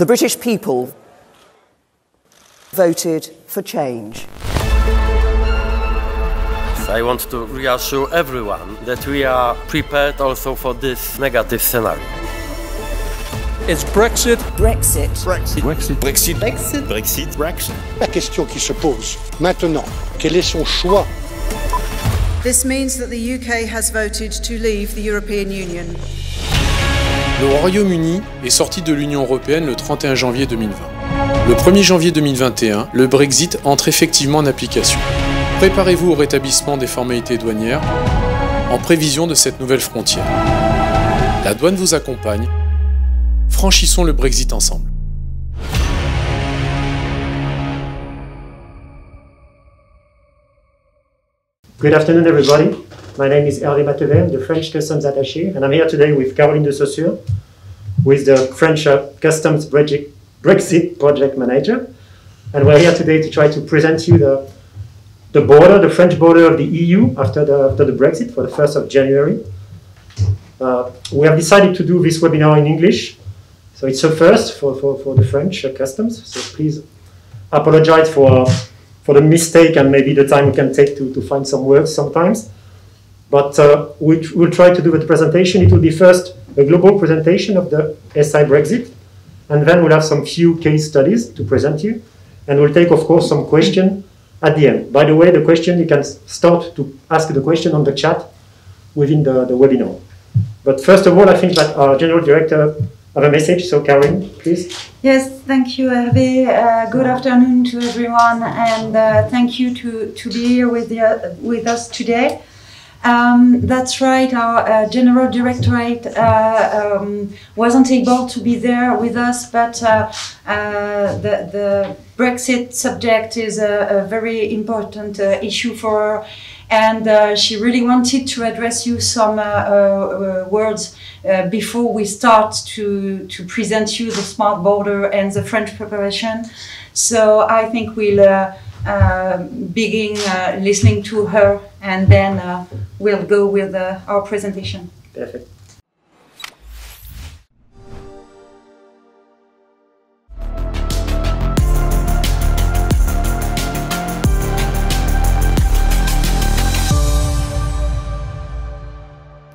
The British people voted for change. I want to reassure everyone that we are prepared also for this negative scenario. It's Brexit. Brexit. Brexit. Brexit. Brexit. Brexit. Brexit. Brexit. La question qui se pose maintenant, quel est son choix? This means that the UK has voted to leave the European Union. Le Royaume-Uni est sorti de l'Union européenne le 31 janvier 2020. Le 1er janvier 2021, le Brexit entre effectivement en application. Préparez-vous au rétablissement des formalités douanières en prévision de cette nouvelle frontière. La douane vous accompagne. Franchissons le Brexit ensemble. Good afternoon, everybody. My name is Hervé Matevet, I'm the French Customs Attaché, and I'm here today with Caroline de Saussure, who is the French Customs Brexit Project Manager. And we're here today to try to present you the border, the French border of the EU after the Brexit for the 1st of January. We have decided to do this webinar in English, so it's a first for the French customs, so please apologize for the mistake and maybe the time we can take to find some words sometimes. But we'll try to do the presentation. It will be first a global presentation of the SI Brexit, and then we'll have some few case studies to present you, and we'll take, of course, some questions at the end. By the way, the question, you can start to ask the question on the chat within the webinar. But first of all, I think that our General Director have a message, so Caroline, please. Yes, thank you, Hervé. Good afternoon to everyone, and thank you to be here with us today. That's right, our General Directorate wasn't able to be there with us, but the Brexit subject is a very important issue for her, and she really wanted to address you some words before we start to present you the smart border and the French preparation. So I think we'll begin listening to her, and then we'll go with our presentation. Perfect.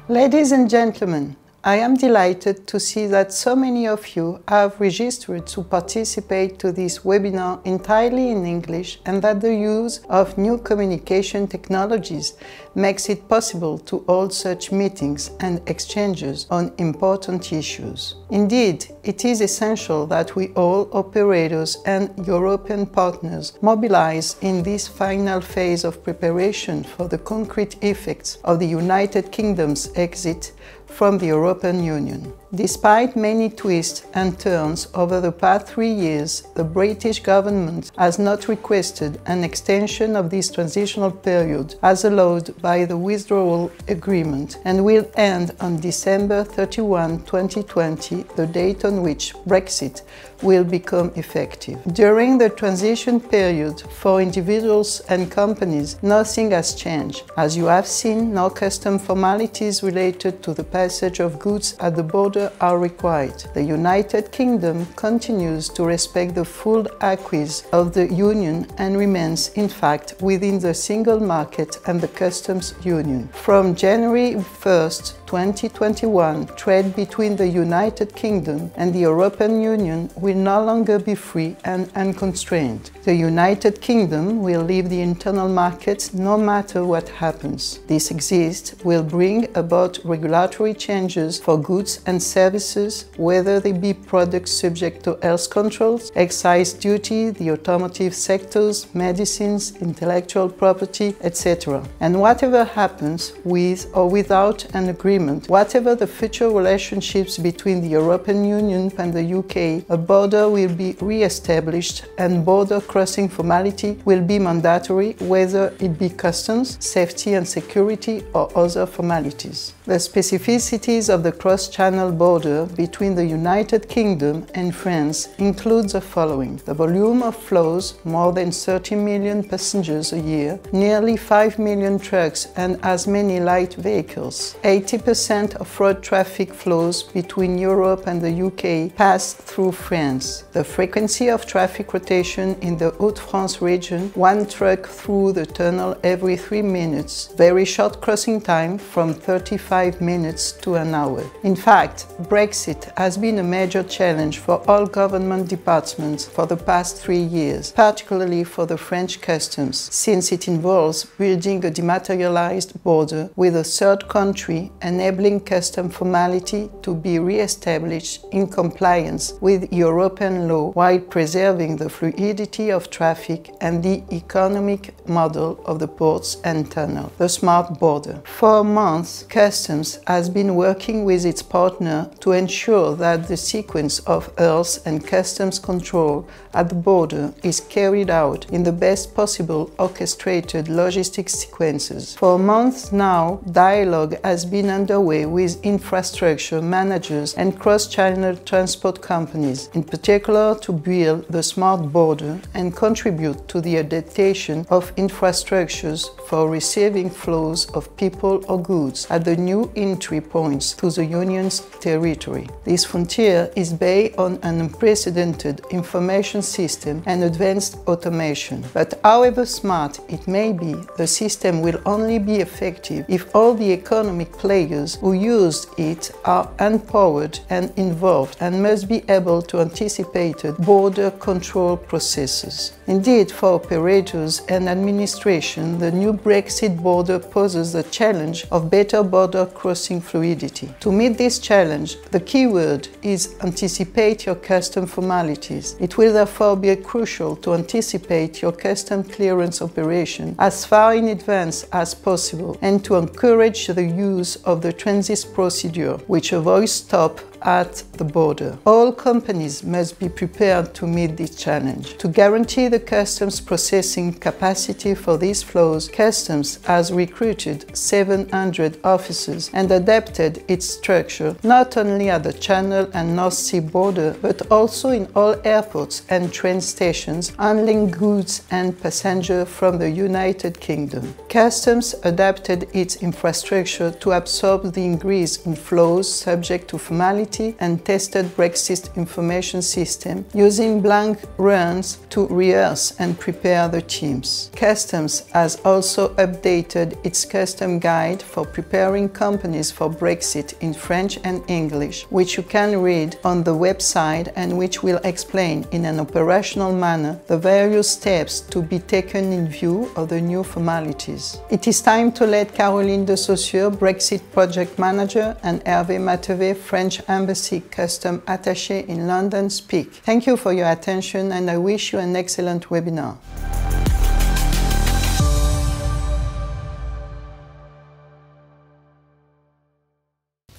Ladies and gentlemen, I am delighted to see that so many of you have registered to participate to this webinar entirely in English, and that the use of new communication technologies makes it possible to hold such meetings and exchanges on important issues. Indeed, it is essential that we all, operators and European partners, mobilize in this final phase of preparation for the concrete effects of the United Kingdom's exit from the European Union. Despite many twists and turns over the past 3 years, the British government has not requested an extension of this transitional period as allowed by the withdrawal agreement, and will end on December 31, 2020, the date on which Brexit will become effective. During the transition period, for individuals and companies, nothing has changed. As you have seen, no custom formalities related to the passage of goods at the border are required. The United Kingdom continues to respect the full acquis of the Union and remains, in fact, within the single market and the customs union. From January 1st, 2021, trade between the United Kingdom and the European Union will no longer be free and unconstrained. The United Kingdom will leave the internal market no matter what happens. This exit will bring about regulatory changes for goods and services, whether they be products subject to health controls, excise duty, the automotive sectors, medicines, intellectual property, etc. And whatever happens with or without an agreement, whatever the future relationships between the European Union and the UK, a border will be re-established and border crossing formality will be mandatory, whether it be customs, safety and security or other formalities. The specificities of the cross-channel border between the United Kingdom and France include the following: the volume of flows, more than 30 million passengers a year, nearly 5 million trucks and as many light vehicles, 80% 40% of road traffic flows between Europe and the UK pass through France. The frequency of traffic rotation in the Hauts-de-France region, one truck through the tunnel every 3 minutes. Very short crossing time from 35 minutes to an hour. In fact, Brexit has been a major challenge for all government departments for the past 3 years, particularly for the French customs, since it involves building a dematerialized border with a third country, enabling custom formality to be re-established in compliance with European law while preserving the fluidity of traffic and the economic model of the ports and tunnel, the smart border. For months, Customs has been working with its partner to ensure that the sequence of earth and customs control at the border is carried out in the best possible orchestrated logistic sequences. For months now, dialogue has been underway with infrastructure managers and cross-channel transport companies, in particular to build the smart border and contribute to the adaptation of infrastructures for receiving flows of people or goods at the new entry points to the Union's territory. This frontier is based on an unprecedented information system and advanced automation. But however smart it may be, the system will only be effective if all the economic players who use it are empowered and involved and must be able to anticipate border control processes. Indeed, for operators and administration, the new Brexit border poses the challenge of better border crossing fluidity. To meet this challenge, the key word is anticipate your custom formalities. It will therefore be crucial to anticipate your custom clearance operation as far in advance as possible and to encourage the use of the transit procedure, which avoids stop at the border. All companies must be prepared to meet this challenge. To guarantee the customs processing capacity for these flows, Customs has recruited 700 officers and adapted its structure not only at the Channel and North Sea border, but also in all airports and train stations handling goods and passengers from the United Kingdom. Customs adapted its infrastructure to absorb the increase in flows subject to formality and tested Brexit information system using blank runs to rehearse and prepare the teams. Customs has also updated its custom guide for preparing companies for Brexit in French and English, which you can read on the website and which will explain in an operational manner the various steps to be taken in view of the new formalities. It is time to let Caroline de Saussure, Brexit Project Manager, and Hervé Matevet, French Embassy Custom Attaché in London, speak. Thank you for your attention and I wish you an excellent webinar.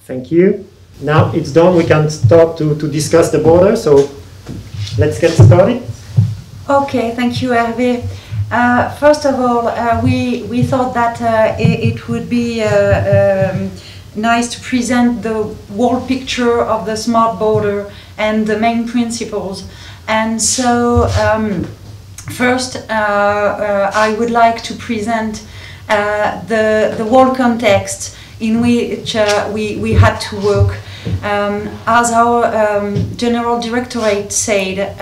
Thank you. Now it's done, we can start to discuss the border, so let's get started. Okay, thank you, Hervé. First of all, we thought that it would be nice to present the whole picture of the smart border and the main principles. And so, first, I would like to present the whole context in which we had to work. As our General Directorate said,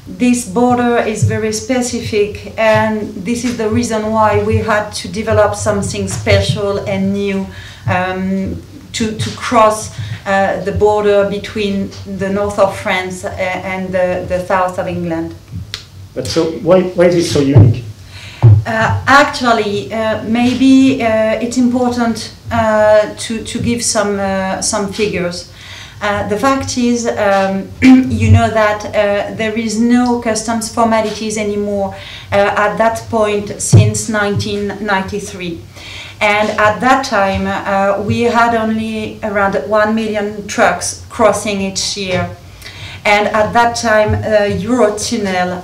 this border is very specific, and this is the reason why we had to develop something special and new to cross the border between the north of France and the south of England. But so why is it so unique? Actually, maybe it's important to give some figures. The fact is, you know that there is no customs formalities anymore at that point since 1993. And at that time, we had only around 1 million trucks crossing each year. And at that time, Eurotunnel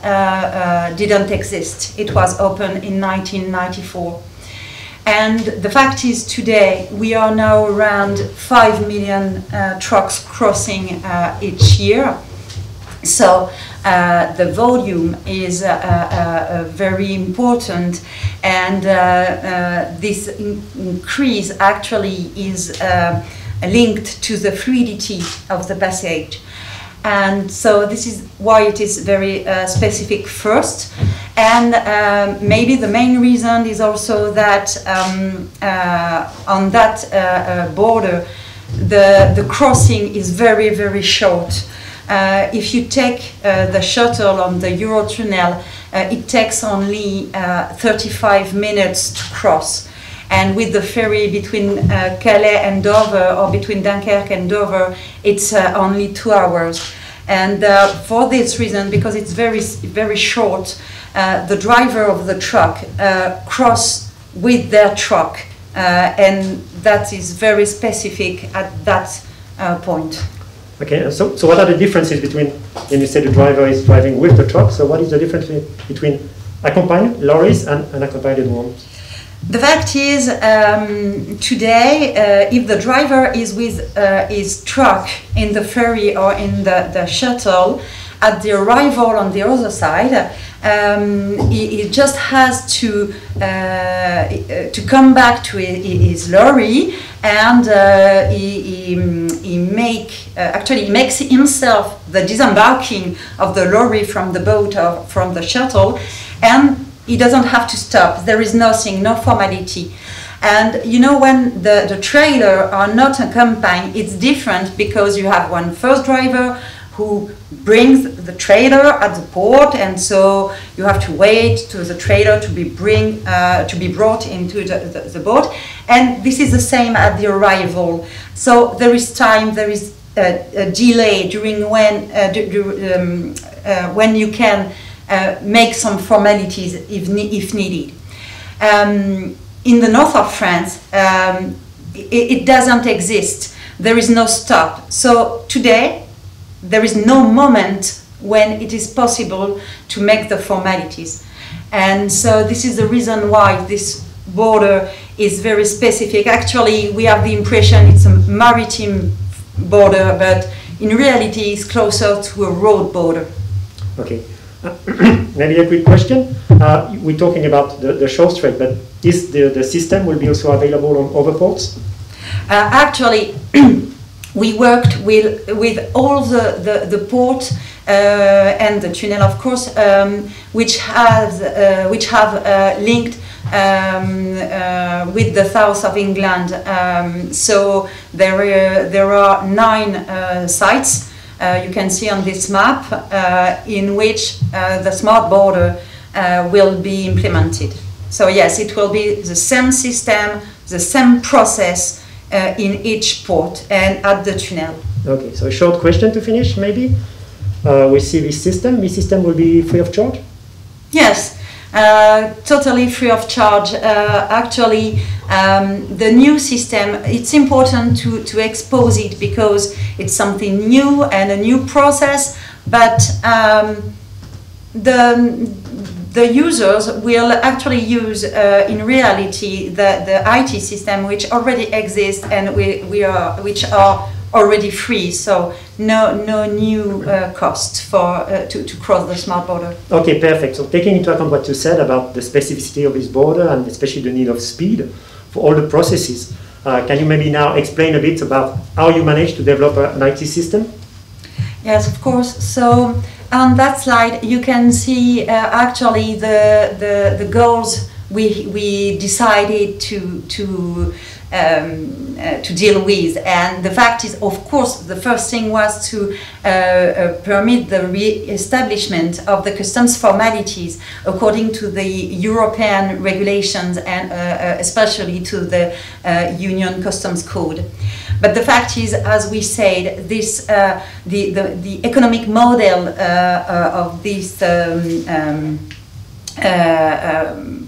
didn't exist. It was opened in 1994. And the fact is today, we are now around 5 million trucks crossing each year. So the volume is very important, and this increase actually is linked to the fluidity of the passage. And so this is why it is very specific first. And maybe the main reason is also that on that border, the crossing is very, very short. If you take the shuttle on the Eurotunnel, it takes only 35 minutes to cross. And with the ferry between Calais and Dover, or between Dunkirk and Dover, it's only 2 hours. And for this reason, because it's very, very short, the driver of the truck cross with their truck, and that is very specific at that point. Okay, so what are the differences between, when you say the driver is driving with the truck, so what is the difference between accompanied lorries and unaccompanied ones? The fact is, today, if the driver is with his truck in the ferry or in the shuttle, at the arrival on the other side, he just has to come back to his lorry, and he makes himself the disembarking of the lorry from the boat or from the shuttle, and he doesn't have to stop. There is nothing, no formality. And you know, when the trailer are not accompanied, it's different, because you have one first driver who brings the trailer at the port, and so you have to wait to the trailer to be brought into the boat. And this is the same at the arrival. So there is time, there is a delay during when you can make some formalities if needed. In the north of France, it doesn't exist. There is no stop. So today, there is no moment when it is possible to make the formalities. And so this is the reason why this border is very specific. Actually, we have the impression it's a maritime border, but in reality it's closer to a road border. Okay. Maybe a quick question. We're talking about the short strait, but is the system will be also available on other ports? Actually, we worked with all the port and the tunnel, of course, which have linked with the south of England. So there are 9 sites. You can see on this map in which the smart border will be implemented. So yes, it will be the same system, the same process in each port and at the tunnel. Okay, so a short question to finish, maybe. We see this system. This system will be free of charge? Yes, totally free of charge. Actually, the new system, it's important to expose it, because it's something new and a new process, but the users will actually use in reality the IT system which already exists and which are already free, so no new cost for to cross the smart border. Okay, perfect. So taking into account what you said about the specificity of this border and especially the need of speed for all the processes, can you maybe now explain a bit about how you managed to develop an IT system? Yes, of course. So on that slide you can see actually the goals we decided to deal with, and the fact is, of course, the first thing was to permit the re-establishment of the customs formalities according to the European regulations and especially to the Union Customs Code. But the fact is, as we said, this the economic model of this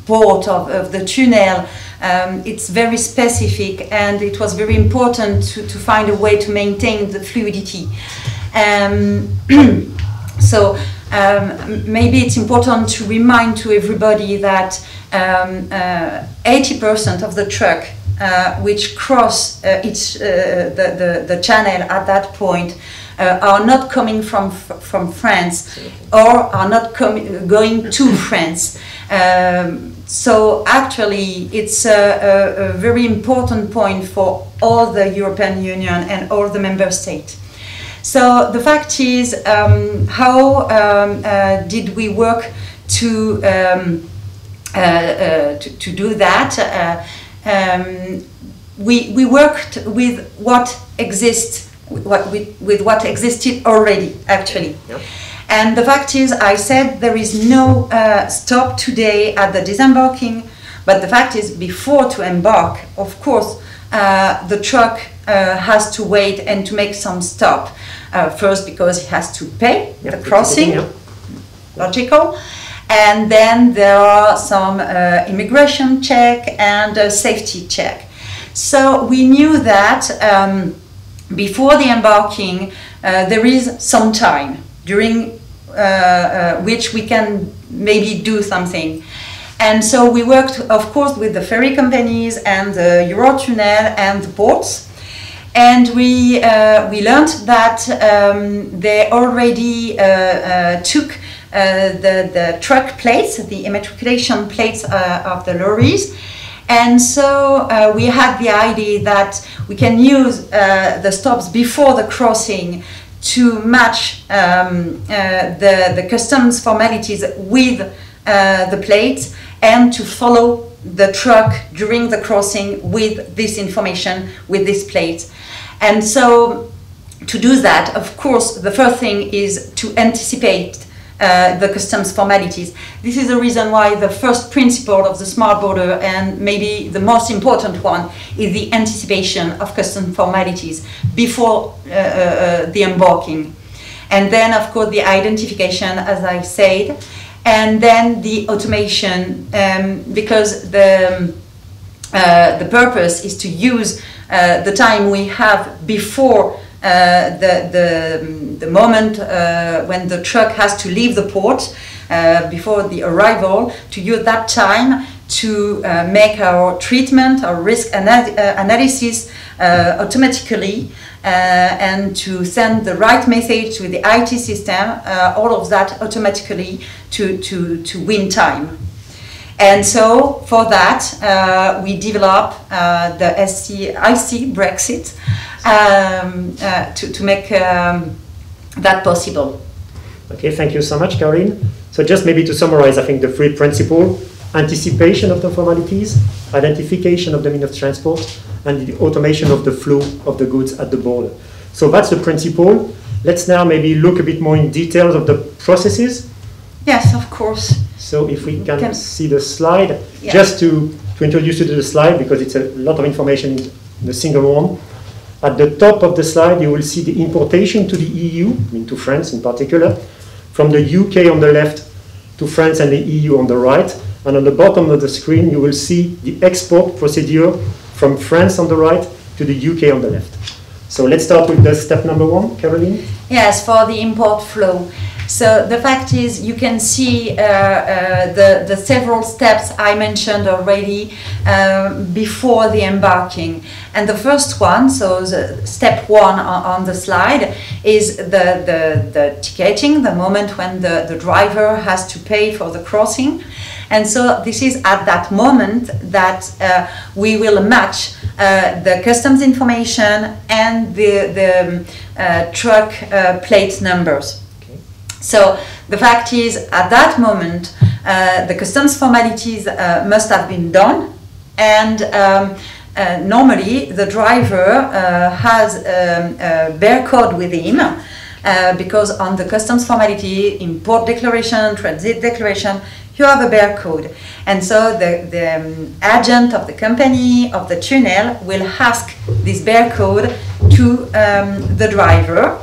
port of the tunnel, it's very specific, and it was very important to find a way to maintain the fluidity. So maybe it's important to remind to everybody that 80% of the truck which cross the channel at that point are not coming from France or are not going to France. So actually it's a very important point for all the European Union and all the member states. So the fact is, how did we work to do that? We worked with what exists, with what existed already, actually. Yep. And the fact is, I said there is no stop today at the disembarking, but the fact is, before to embark, of course, the truck has to wait and to make some stop. First, because it has to pay the crossing, logical. And then there are some immigration check and safety check. So we knew that before the embarking, there is some time during which we can maybe do something. And so we worked, of course, with the ferry companies and the Eurotunnel and the ports. And we learned that they already took the truck plates, the immatriculation plates of the lorries. And so we had the idea that we can use the stops before the crossing to match the customs formalities with the plates and to follow the truck during the crossing with this information, with this plate. And so to do that, of course, the first thing is to anticipate the customs formalities. This is the reason why the first principle of the smart border, and maybe the most important one, is the anticipation of customs formalities before the embarking. And then, of course, the identification, as I said, and then the automation, because the purpose is to use the time we have before the moment when the truck has to leave the port, before the arrival, to use that time to make our treatment, our risk analysis automatically, and to send the right message to the IT system, all of that automatically to win time. And so for that, we develop the IC Brexit to make that possible. Okay, thank you so much, Caroline. So just maybe to summarize, I think the three principles: anticipation of the formalities, identification of the means of transport, and the automation of the flow of the goods at the border. So that's the principle. Let's now maybe look a bit more in details of the processes. Yes, of course. So if we can see the slide, yeah. Just to introduce you to the slide, because it's a lot of information in the single one. At the top of the slide, you will see the importation to the EU, I mean to France in particular, from the UK on the left to France and the EU on the right. And on the bottom of the screen, you will see the export procedure from France on the right to the UK on the left. So let's start with the step number one, Caroline. Yes, for the import flow. So the fact is, you can see the several steps I mentioned already before the embarking. And the first one, so the step one on the slide, is the ticketing, the moment when the driver has to pay for the crossing. And so this is at that moment that we will match the customs information and the truck plate numbers. So the fact is, at that moment, the customs formalities must have been done, and normally the driver has a barcode with him, because on the customs formality, import declaration, transit declaration, you have a barcode. And so the agent of the company, of the tunnel, will ask this barcode to the driver,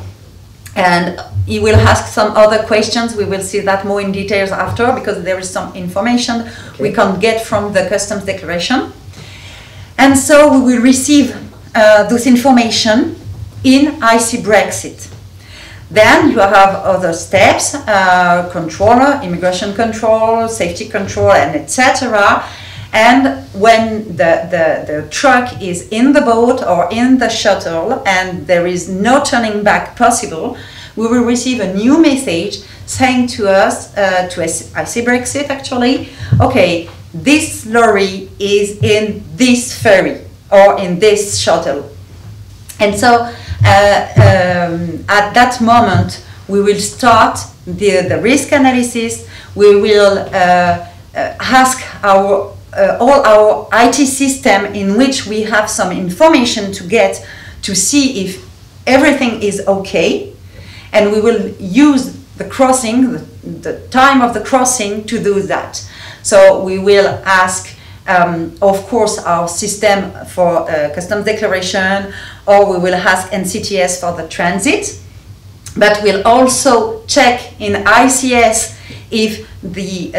and he will ask some other questions. We will see that more in details after, because there is some information we can get from the customs declaration. And so we will receive this information in IC Brexit. Then you have other steps, controller, immigration control, safety control, and etc. And when the truck is in the boat or in the shuttle and there is no turning back possible, we will receive a new message saying to us, I see Brexit actually, okay, this lorry is in this ferry or in this shuttle. And so at that moment, we will start the risk analysis. We will ask all our IT system in which we have some information to get to see if everything is okay. And we will use the crossing, the time of the crossing to do that. So we will ask, of course, our system for customs declaration, or we will ask NCTS for the transit. But we'll also check in ICS if the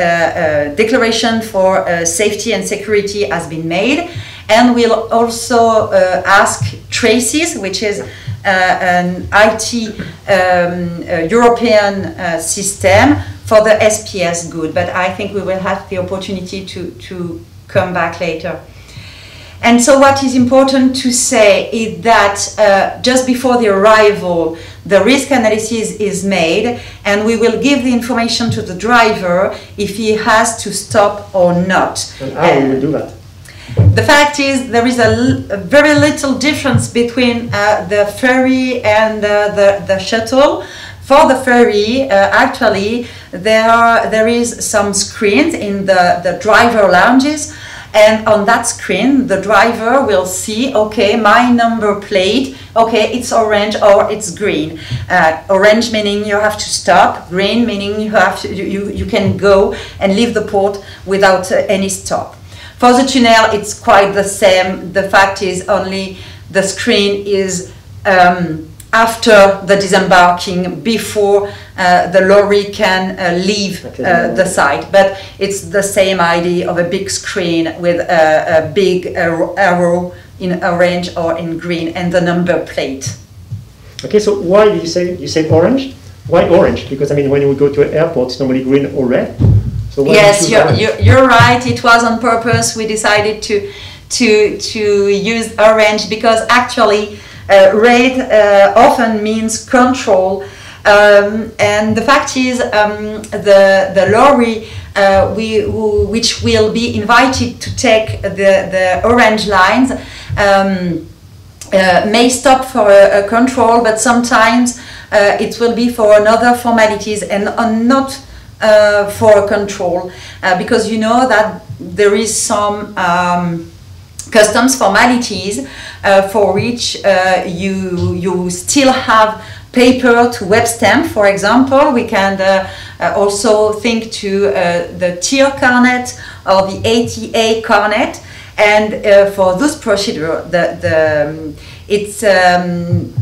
declaration for safety and security has been made. And we'll also ask traces, which is an IT European system for the SPS good. But I think we will have the opportunity to come back later. And so what is important to say is that just before the arrival, the risk analysis is made, and we will give the information to the driver if he has to stop or not. And how we will do that? The fact is there is a very little difference between the ferry and the shuttle. For the ferry, actually, there is some screens in the driver lounges, and on that screen, the driver will see, okay, my number plate, okay, it's orange or it's green. Orange meaning you have to stop, green meaning you can go and leave the port without any stop. For the tunnel, it's quite the same. The fact is only the screen is after the disembarking, before the lorry can leave the site. But it's the same idea of a big screen with a big arrow in orange or in green and the number plate. Okay, so why did you say orange? Why orange? Because I mean, when we go to an airport, it's normally green or red. So yes, you're right. It was on purpose. We decided to use orange because actually red often means control, and the fact is the lorry which will be invited to take the orange lines may stop for a control, but sometimes it will be for another formalities and not for control, because you know that there is some customs formalities for which you still have paper to web stamp. For example, we can also think to the tier carnet or the ATA carnet, and for this procedure it's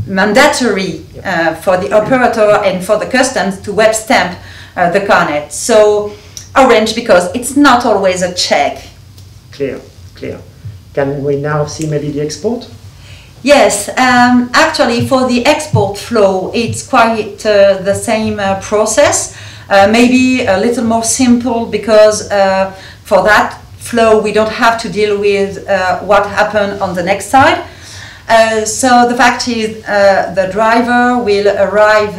mandatory for the operator and for the customs to web stamp the carnet. So orange because it's not always a check. Clear. Can we now see maybe the export? Yes, actually for the export flow it's quite the same process, maybe a little more simple because for that flow we don't have to deal with what happened on the next side. So the fact is the driver will arrive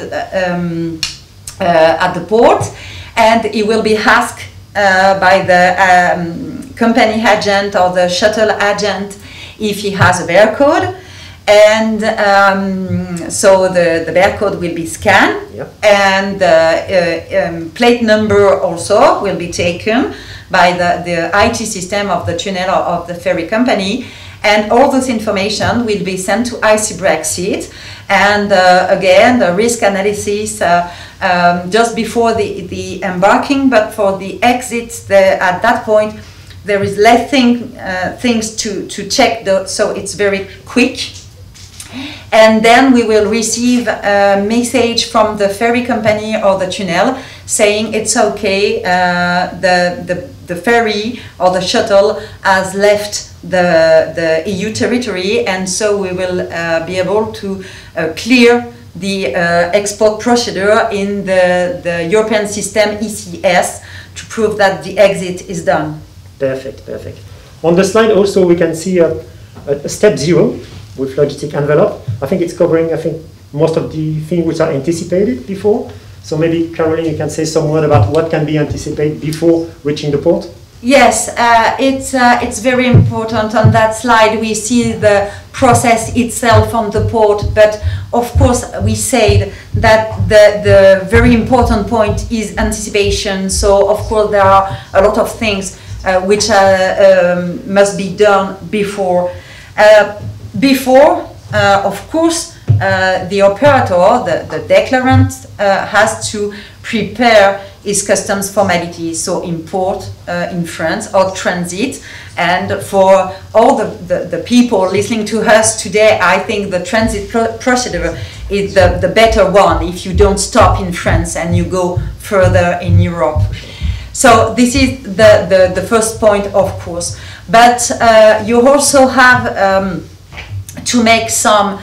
at the port and he will be asked by the company agent or the shuttle agent if he has a barcode, and so the barcode will be scanned. Yep. And plate number also will be taken by the IT system of the tunnel or of the ferry company, and all this information will be sent to IC Brexit, and again the risk analysis just before the embarking, but for the exits at that point there is less things to check, so it's very quick. And then we will receive a message from the ferry company or the tunnel saying it's okay, the ferry or the shuttle has left the EU territory, and so we will be able to clear the export procedure in the European system ECS to prove that the exit is done. Perfect, perfect. On the slide also we can see a step 0 with Logistic Envelope. I think it's covering, most of the things which are anticipated before. So maybe, Caroline, you can say some word about what can be anticipated before reaching the port? Yes, it's very important. On that slide we see the process itself on the port, but of course we said that the very important point is anticipation. So of course there are a lot of things which must be done before. Of course, the operator, the declarant, has to prepare his customs formalities, so import in France or transit. And for all the people listening to us today, I think the transit procedure is the better one if you don't stop in France and you go further in Europe. So this is the first point, of course. But you also have to make some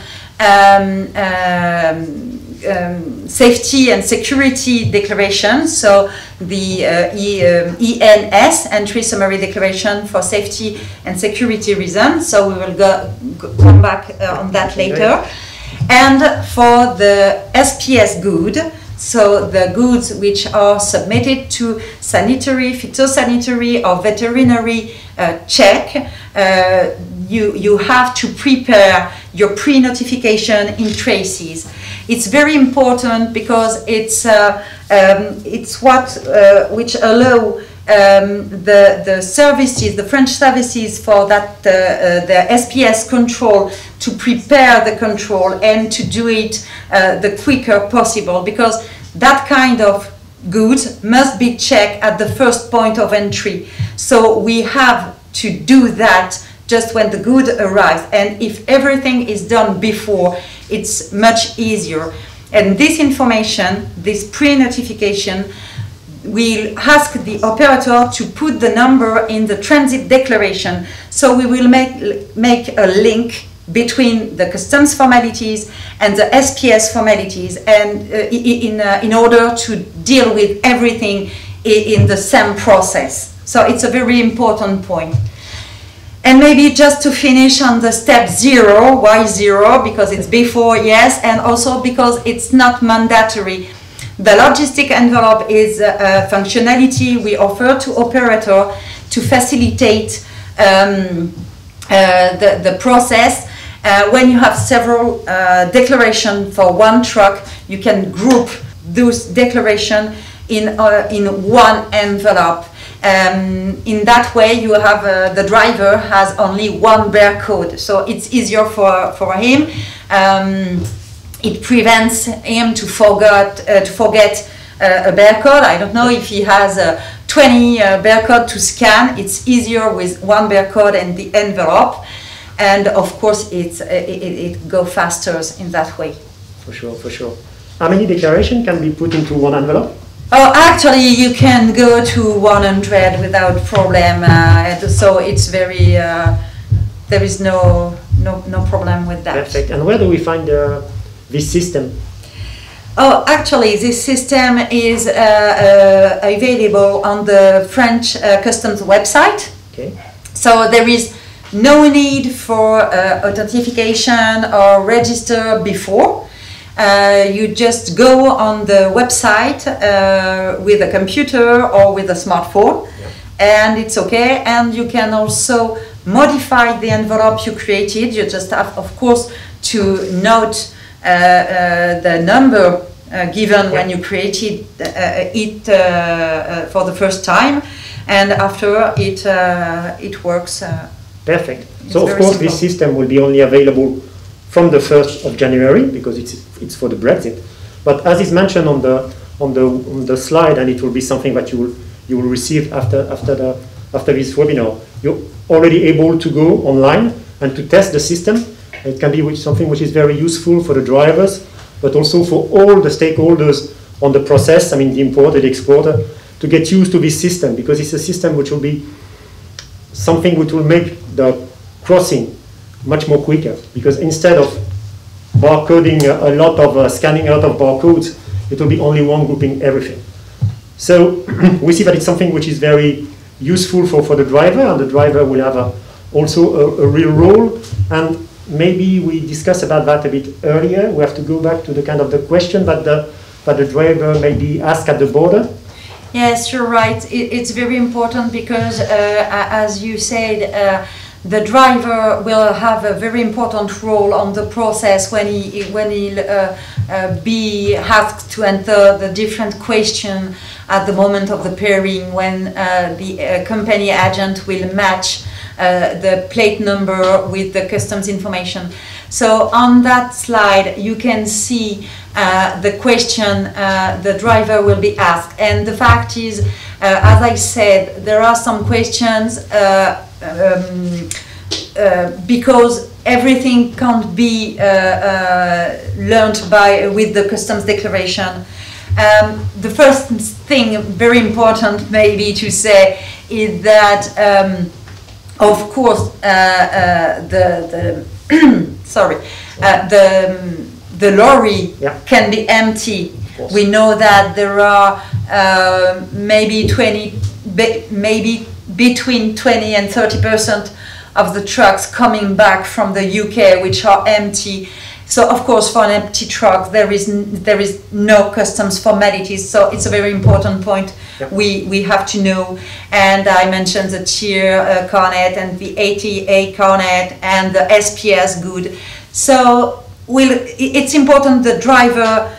safety and security declarations. So the ENS, Entry Summary Declaration for Safety and Security reasons. So we will come back on that later. And for the SPS good, so the goods which are submitted to sanitary, phytosanitary or veterinary check, you have to prepare your pre-notification in traces. It's very important because it's what which allow the services, the French services for that the SPS control to prepare the control and to do it the quicker possible, because that kind of goods must be checked at the first point of entry. So we have to do that just when the good arrives, and if everything is done before, it's much easier. And this information, this pre-notification, will ask the operator to put the number in the transit declaration. So we will make a link between the customs formalities and the SPS formalities, and in order to deal with everything in the same process. So it's a very important point. And maybe just to finish on the step 0, why 0? Because it's before, yes, and also because it's not mandatory. The logistic envelope is a functionality we offer to operator to facilitate the process. When you have several declarations for one truck, you can group those declarations in one envelope. In that way, you have the driver has only one barcode, so it's easier for him. It prevents him to forget a barcode. I don't know if he has 20 barcode to scan. It's easier with one barcode and the envelope, and of course it goes faster in that way. For sure, for sure. How many declarations can be put into one envelope? Oh, actually, you can go to 100 without problem. So it's very there is no problem with that. Perfect. And where do we find this system? Oh, actually, this system is available on the French customs website. Okay. So there is no need for authentication or register before. You just go on the website with a computer or with a smartphone, and it's okay. And you can also modify the envelope you created. You just have, of course, to note the number given when you created it for the first time, and after it works. Perfect. So of course this system will be only available from the 1st of January because it's for the Brexit. But as is mentioned on the slide, and it will be something that you will receive after this webinar, you're already able to go online and to test the system. It can be something which is very useful for the drivers, but also for all the stakeholders on the process, I mean the importer, the exporter, to get used to this system, because it's a system which will be something which will make the crossing much more quicker, because instead of barcoding a lot of scanning a lot of barcodes, it will be only one grouping everything. So we see that it's something which is very useful for the driver, and the driver will have also a real role. And maybe we discussed about that a bit earlier. We have to go back to the kind of the question that the driver may be asked at the border. Yes, you're right. It's very important because, as you said, the driver will have a very important role on the process when he'll be asked to enter the different question at the moment of the pairing, when the company agent will match the plate number with the customs information. So on that slide you can see the question the driver will be asked, and the fact is, as I said, there are some questions because everything can't be learned with the customs declaration. The first thing, very important maybe to say, is that of course the lorry can be empty. We know that there are maybe between 20 and 30% of the trucks coming back from the UK which are empty. So of course for an empty truck there is no customs formalities, so it's a very important point we have to know. And I mentioned the tier carnet and the ATA carnet and the SPS good. So it's important the driver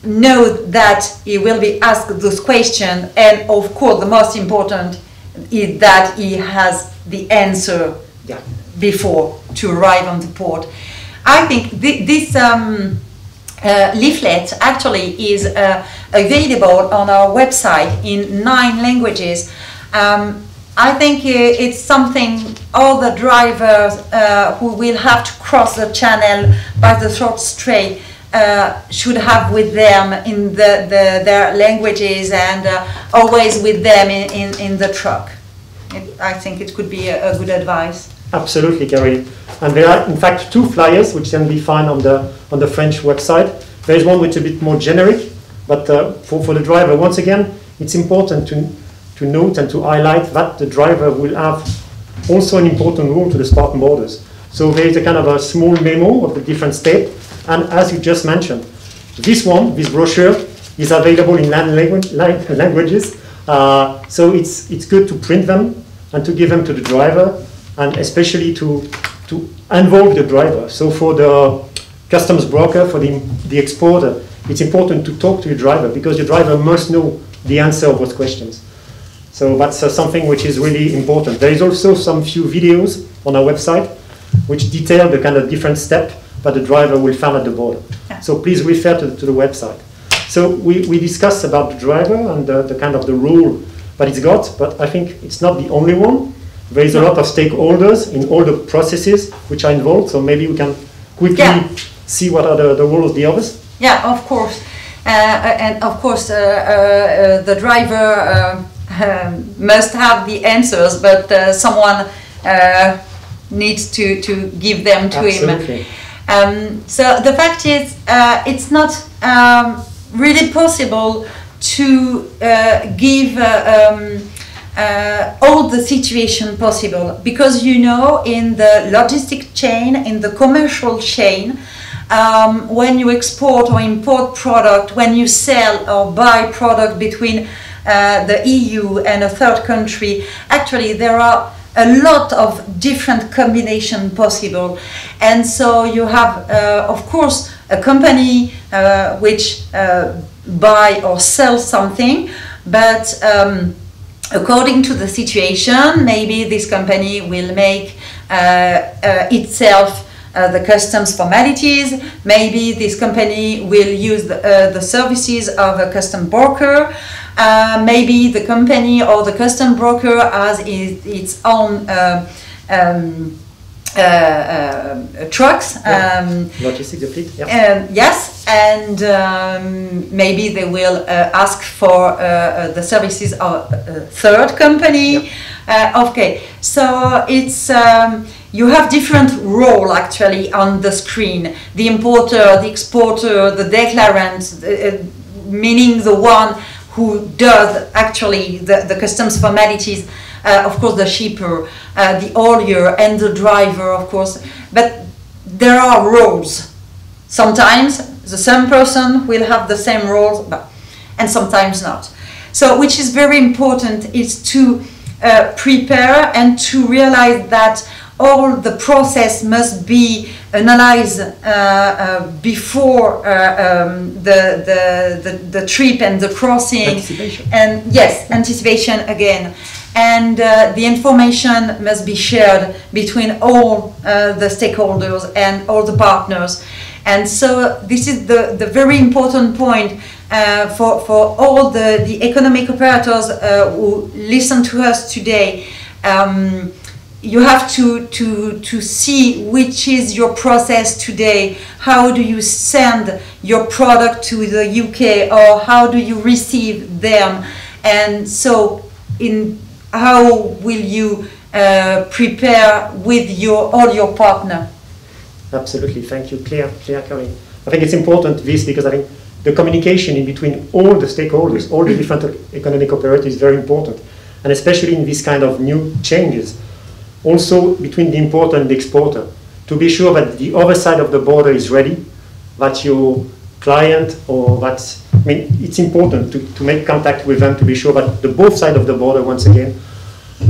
know that he will be asked those questions, and of course the most important is that he has the answer before to arrive on the port. I think this leaflet actually is available on our website in 9 languages. I think it's something all the drivers who will have to cross the channel by the short strait should have with them in their languages, and always with them in the truck. I think it could be a good advice. Absolutely, Caroline. And there are in fact 2 flyers which can be found on the French website. There is one which is a bit more generic, but for the driver, once again, it's important to note and to highlight that the driver will have also an important role to the Spartan borders. So there is a kind of a small memo of the different states, and as you just mentioned, this brochure is available in 9 languages. So it's good to print them and to give them to the driver, and especially to involve the driver. So for the customs broker, for the exporter, it's important to talk to your driver, because your driver must know the answer of those questions. So that's something which is really important. There is also some few videos on our website which detail the kind of different steps that the driver will find at the border. So please refer to the website. So we discussed about the driver and the kind of the role that it's got, but I think it's not the only one. There is a lot of stakeholders in all the processes which are involved, so maybe we can quickly see what are the roles of the others. Yeah, of course. And of course the driver must have the answers, but someone needs to give them to Absolutely. him. So the fact is, it's not really possible to give all the situation possible, because you know, in the logistic chain, in the commercial chain, when you export or import product, when you sell or buy product between the EU and a third country, actually there are a lot of different combinations possible. And so you have, of course, a company which buy or sell something, but according to the situation, maybe this company will make itself the customs formalities. Maybe this company will use the services of a custom broker. Maybe the company or the custom broker has its own trucks. Logistic fleet. Yes, and maybe they will ask for the services of a third company. Okay, so it's you have different roles actually on the screen: the importer, the exporter, the declarant, meaning the one who does actually the customs formalities, of course the shipper, the haulier and the driver, of course, but there are roles. Sometimes the same person will have the same roles, and sometimes not. So which is very important is to prepare and to realize that all the process must be analyzed before the trip and the crossing. Anticipation. And yes, anticipation again. And the information must be shared between all the stakeholders and all the partners. And so this is the very important point for all the economic operators who listen to us today. You have to see which is your process today. How do you send your product to the UK, or how do you receive them? And so how will you prepare with all your partner? Absolutely, thank you, Claire, Caroline. I think it's important because I think the communication in between all the stakeholders, all the different economic operators is very important, and especially in this kind of new changes. Also between the importer and the exporter, to be sure that the other side of the border is ready, that your client it's important to make contact with them to be sure that the both sides of the border, once again,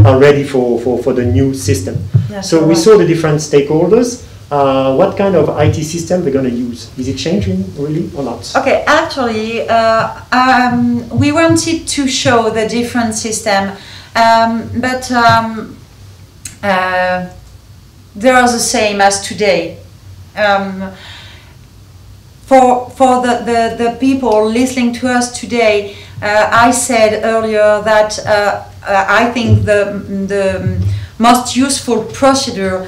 are ready for the new system. Yes, so we saw the different stakeholders. What kind of IT system they're going to use? Is it changing really or not? Okay, actually, we wanted to show the different system, but they are the same as today. For the people listening to us today, I said earlier that I think the most useful procedure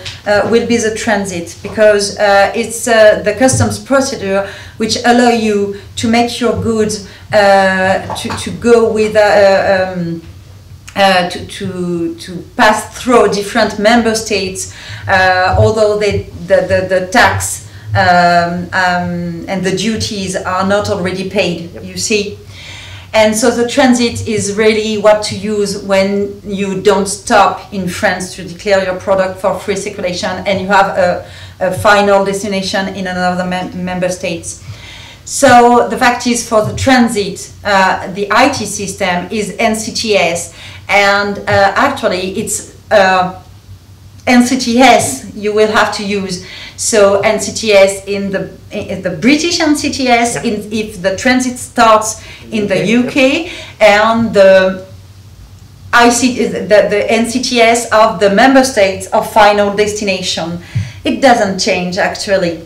will be the transit, because it's the customs procedure which allow you to make your goods to go with to pass through different member states, although the tax and the duties are not already paid. Yep. You see. And so the transit is really what to use when you don't stop in France to declare your product for free circulation and you have a final destination in another member states. So the fact is, for the transit, the IT system is NCTS, and actually it's NCTS you will have to use. So NCTS in the British NCTS, yeah. If the transit starts in the UK, yeah. And the NCTS of the member states of final destination. It doesn't change actually.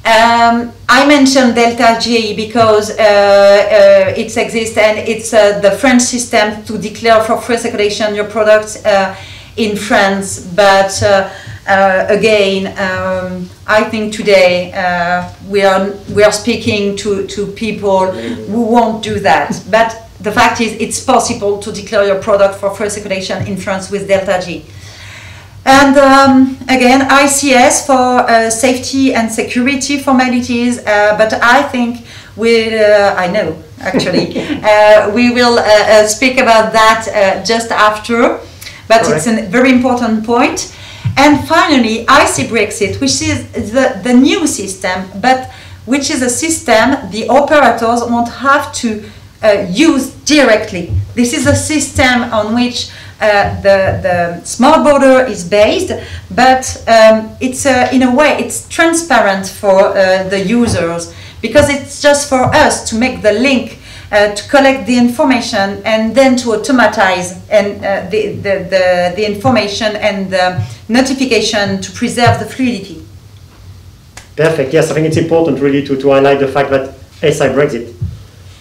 I mentioned Delta G because it exists, and it's the French system to declare for free circulation your products in France. But again, I think today we are speaking to people who won't do that. But the fact is, it's possible to declare your product for free circulation in France with Delta G. And again, ICS for safety and security formalities, but I think I know actually, we will speak about that just after, but correct. It's a very important point. And finally, IC Brexit, which is the new system, but which is a system the operators won't have to use directly. This is a system on which the smart border is based, but it's in a way it's transparent for the users, because it's just for us to make the link, to collect the information and then to automatize and the information and the notification to preserve the fluidity. Perfect. Yes, I think it's important really to highlight the fact that SI Brexit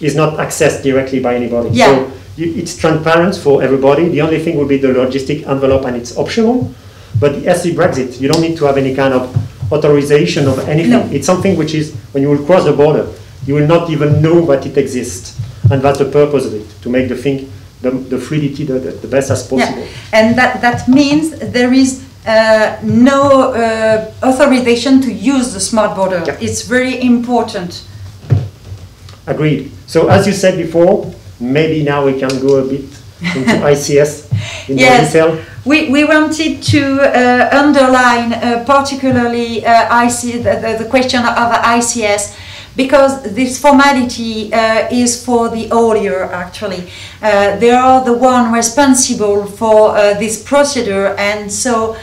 is not accessed directly by anybody. Yeah. So it's transparent for everybody. The only thing will be the logistic envelope, and it's optional. But the SE Brexit, you don't need to have any kind of authorization of anything. No. It's something which is, when you will cross the border, you will not even know that it exists. And that's the purpose of it, to make the thing, the fluidity the best as possible. Yeah. And that means there is no authorization to use the smart border. Yeah. It's very important. Agreed. So as you said before, maybe now we can go a bit into ICS in more detail. We wanted to underline particularly the question of ICS, because this formality is for the auditor actually. They are the one responsible for this procedure, and so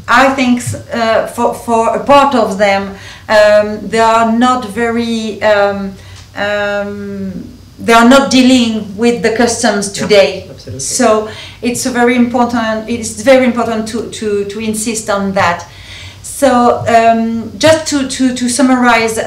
I think for a part of them they are not very they are not dealing with the customs today. Absolutely. So it's very important. It's very important to insist on that. So just to summarize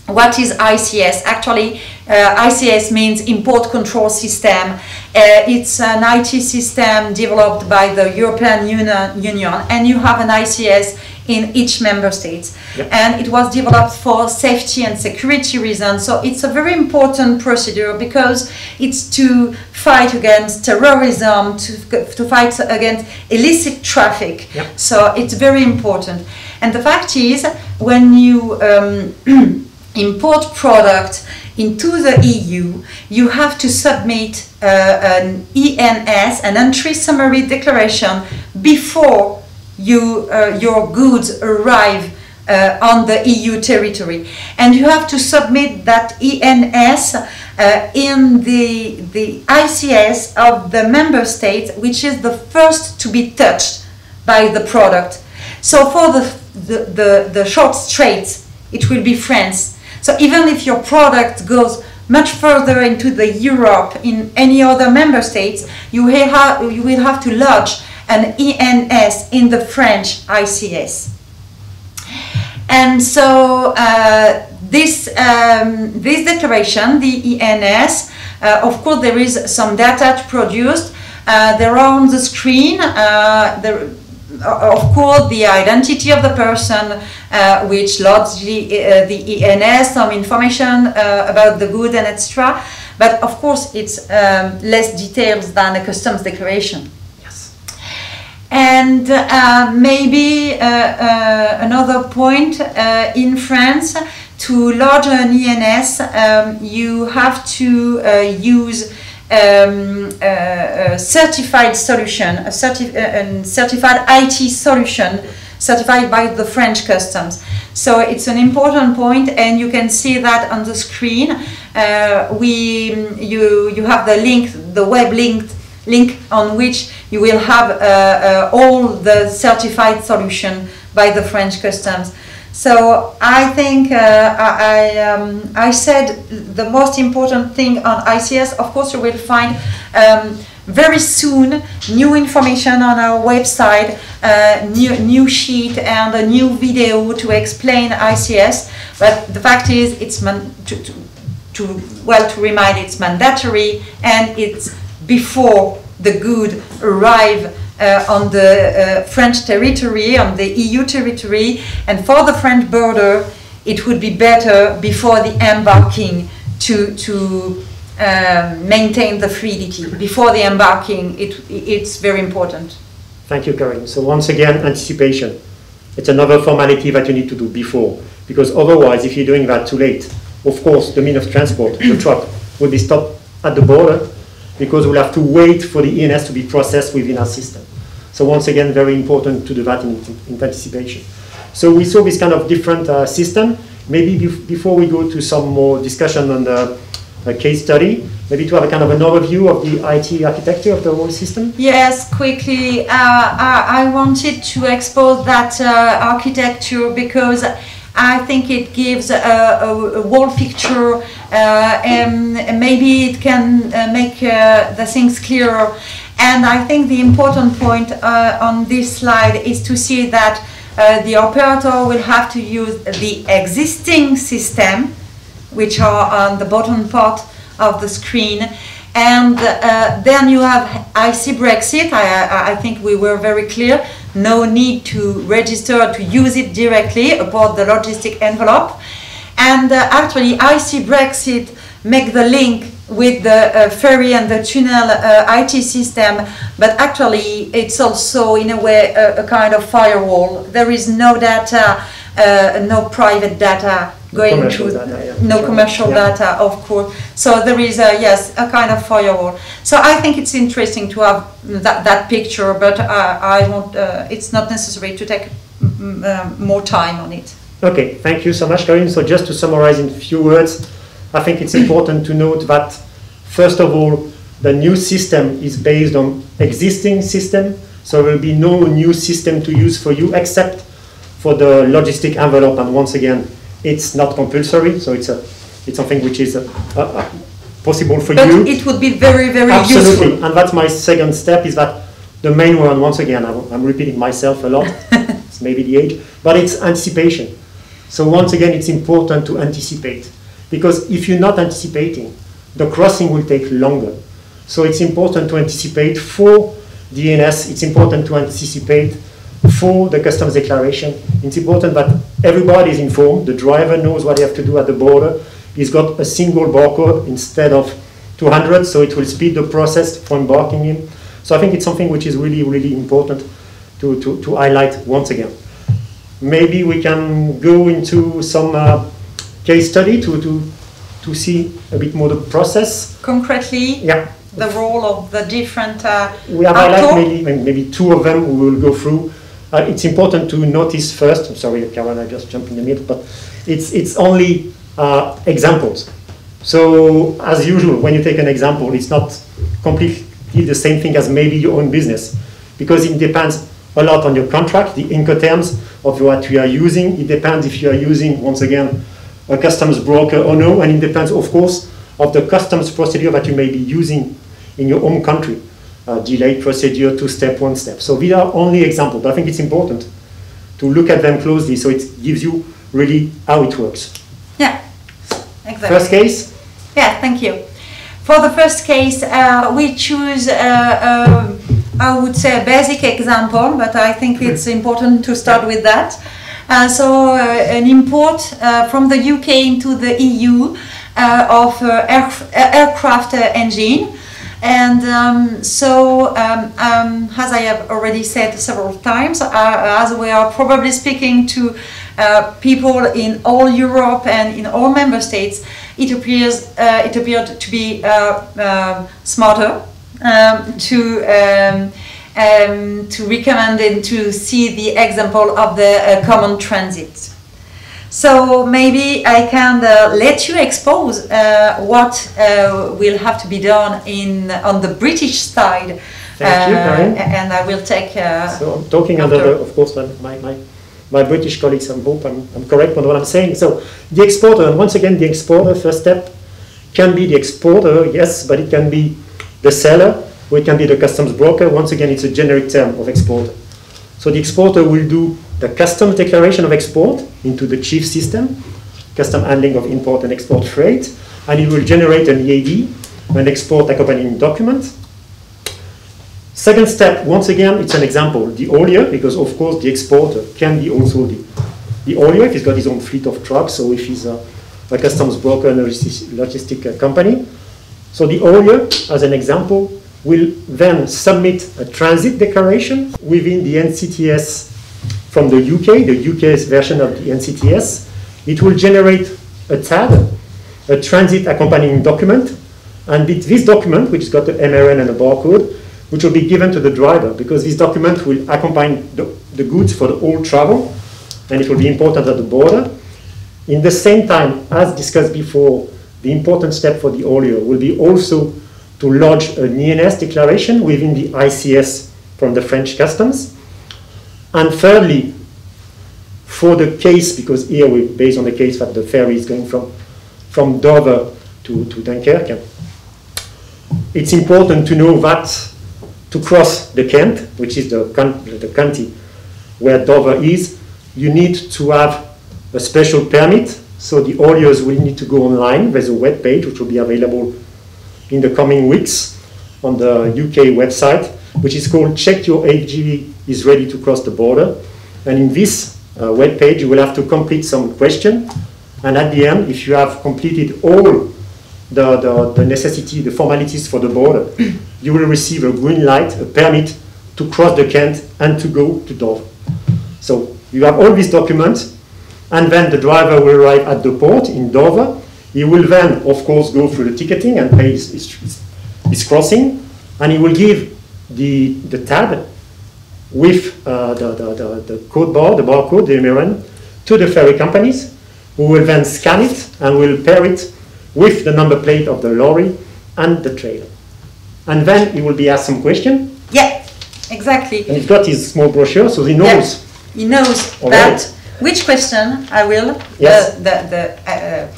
what is ICS? Actually, ICS means Import Control System. It's an IT system developed by the European Union, and you have an ICS in each member state. Yep. And it was developed for safety and security reasons. So it's a very important procedure because it's to fight against terrorism, to fight against illicit traffic. Yep. So it's very important. And the fact is, when you import product into the EU, you have to submit an ENS, an entry summary declaration, before your goods arrive on the EU territory. And you have to submit that ENS in the ICS of the member state, which is the first to be touched by the product. So for the short straits, it will be France. So even if your product goes much further into the Europe in any other member states, you will have to lodge an ENS in the French ICS. And so this declaration, the ENS, of course there is some data produced. They're on the screen. Of course, the identity of the person which lodged the ENS, some information about the good and etc. But of course, it's less details than a customs declaration. Yes. And maybe another point, in France, to lodge an ENS, you have to use a certified solution, a certified IT solution, certified by the French customs. So it's an important point, and you can see that on the screen. You have the link, the web link on which you will have all the certified solution by the French customs. So I think I said the most important thing on ICS. Of course, you will find very soon new information on our website, new sheet and a new video to explain ICS. But the fact is, it's to remind, it's mandatory, and it's before the good arrive on the French territory, on the EU territory, and for the French border, it would be better before the embarking to maintain the fluidity. Before the embarking, it's very important. Thank you, Karine. So once again, anticipation. It's another formality that you need to do before, because otherwise, if you're doing that too late, of course, the mean of transport, the truck, will be stopped at the border, because we'll have to wait for the ENS to be processed within our system. So once again, very important to do that in anticipation. So we saw this kind of different system. Maybe before we go to some more discussion on the case study, maybe to have a kind of an overview of the IT architecture of the whole system? Yes, quickly. I wanted to expose that architecture because I think it gives a whole picture, and maybe it can make the things clearer. And I think the important point on this slide is to see that the operator will have to use the existing system, which are on the bottom part of the screen. And then you have IC Brexit. I think we were very clear. No need to register to use it directly aboard the Logistic Envelope. And actually, IC Brexit make the link with the ferry and the tunnel IT system, but actually it's also in a way a kind of firewall. There is no data, no private data going commercial to data, yeah. no commercial data, of course. So there is a kind of firewall. So I think it's interesting to have that picture, but I won't. It's not necessary to take more time on it. Okay, thank you so much, Caroline. So just to summarize in a few words, I think it's important to note that, first of all, the new system is based on existing system, so there will be no new system to use for you except for the logistic envelope, and once again, it's not compulsory, so it's something which is possible for you. But it would be very, very Absolutely. useful. And that's my second step, is that the main one, once again, I'm repeating myself a lot, it's maybe the age, but it's anticipation. So once again, it's important to anticipate, because if you're not anticipating, the crossing will take longer. So it's important to anticipate for DNS, it's important to anticipate for the customs declaration. It's important that everybody is informed, the driver knows what they have to do at the border. He's got a single barcode instead of 200, so it will speed the process for embarking in. So I think it's something which is really, really important to highlight once again. Maybe we can go into some case study to see a bit more the process. Concretely, yeah. The role of the different we have highlighted maybe two of them we will go through. It's important to notice first, I'm sorry, Caroline, I just jumped in the middle, but it's only examples. So as usual, when you take an example, it's not completely the same thing as maybe your own business, because it depends a lot on your contract, the Incoterms of what you are using. It depends if you are using, once again, a customs broker or no, and it depends, of course, of the customs procedure that you may be using in your home country. Delayed procedure, two-step, one-step. So these are only examples, but I think it's important to look at them closely so it gives you really how it works. Yeah, exactly. First case? Yeah, thank you. For the first case, we choose, I would say, a basic example, but I think it's important to start with that. So an import from the UK into the EU of aircraft engine. And as I have already said several times, as we are probably speaking to people in all Europe and in all member states, it appeared to be smarter to recommend and to see the example of the common transit. So maybe I can let you expose what will have to be done on the British side. Thank you, Karin. And I will take. So I'm talking under, of course, my British colleagues. I hope I'm correct on what I'm saying. So the exporter, and once again, the exporter, first step, can be the exporter, yes, but it can be the seller, or it can be the customs broker. Once again, it's a generic term of exporter. So the exporter will do the customs declaration of export into the chief system, custom handling of import and export freight, and it will generate an EAD, an export accompanying document. Second step, once again, it's an example, the haulier, because of course the exporter can be also the haulier if he's got his own fleet of trucks, or if he's a customs broker and a logistic company. So the haulier, as an example, will then submit a transit declaration within the NCTS from the UK, the UK's version of the NCTS. It will generate a TAD, a transit accompanying document, and this document, which has got the MRN and a barcode, which will be given to the driver, because this document will accompany the goods for the whole travel, and it will be important at the border. In the same time, as discussed before, the important step for the haulier will be also to lodge an ENS declaration within the ICS from the French customs. And thirdly, for the case, because here we're based on the case that the ferry is going from Dover to Dunkirk, it's important to know that to cross the Kent, which is the county where Dover is, you need to have a special permit. So the hauliers will need to go online. There's a web page which will be available in the coming weeks on the UK website, which is called Check Your HGV is Ready to Cross the Border. And in this web page, you will have to complete some question. And at the end, if you have completed all the necessity, the formalities for the border, you will receive a green light, a permit to cross the Kent and to go to Dover. So you have all these documents, and then the driver will arrive at the port in Dover. He will then, of course, go through the ticketing and pay his crossing, and he will give the tab with the code bar, the barcode, the MRN, to the ferry companies, who will then scan it and will pair it with the number plate of the lorry and the trailer. And then he will be asked some question. Yeah, exactly. And he's got his small brochure, so he knows. Yeah, he knows All that. right. Which question I will, Yes. the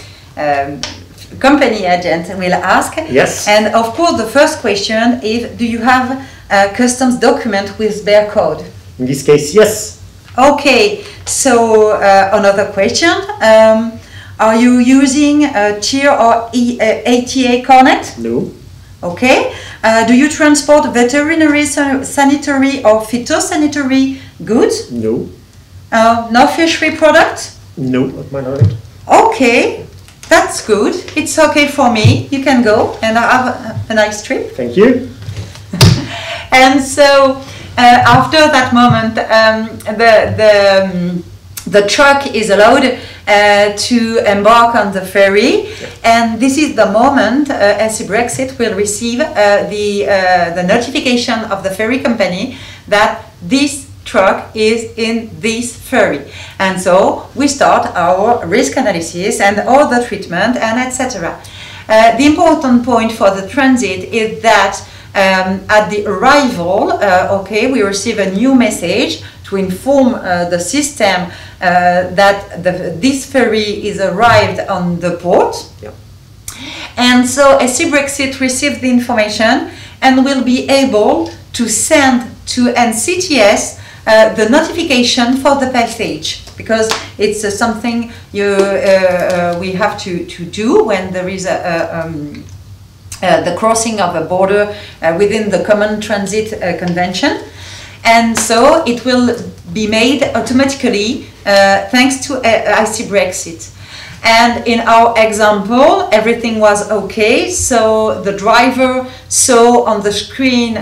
company agent will ask. Yes. And of course, the first question is, do you have a customs document with barcode? In this case, yes. Okay, so another question. Are you using a TIR or ATA Connect? No. Okay. Do you transport veterinary, sanitary or phytosanitary goods? No. No fishery products? No, not my knowledge. Okay, that's good. It's okay for me. You can go and have a nice trip. Thank you. And so after that moment, the truck is allowed to embark on the ferry, and this is the moment SC Brexit will receive the notification of the ferry company that this truck is in this ferry, and so we start our risk analysis and all the treatment and etc. The important point for the transit is that at the arrival, okay, we receive a new message to inform the system that this ferry is arrived on the port. Yep. And so SC Brexit receives the information and will be able to send to NCTS the notification for the passage, because it's something we have to do when there is the crossing of a border within the Common Transit Convention. And so it will be made automatically thanks to IC Brexit. And in our example, everything was okay. So the driver saw on the screen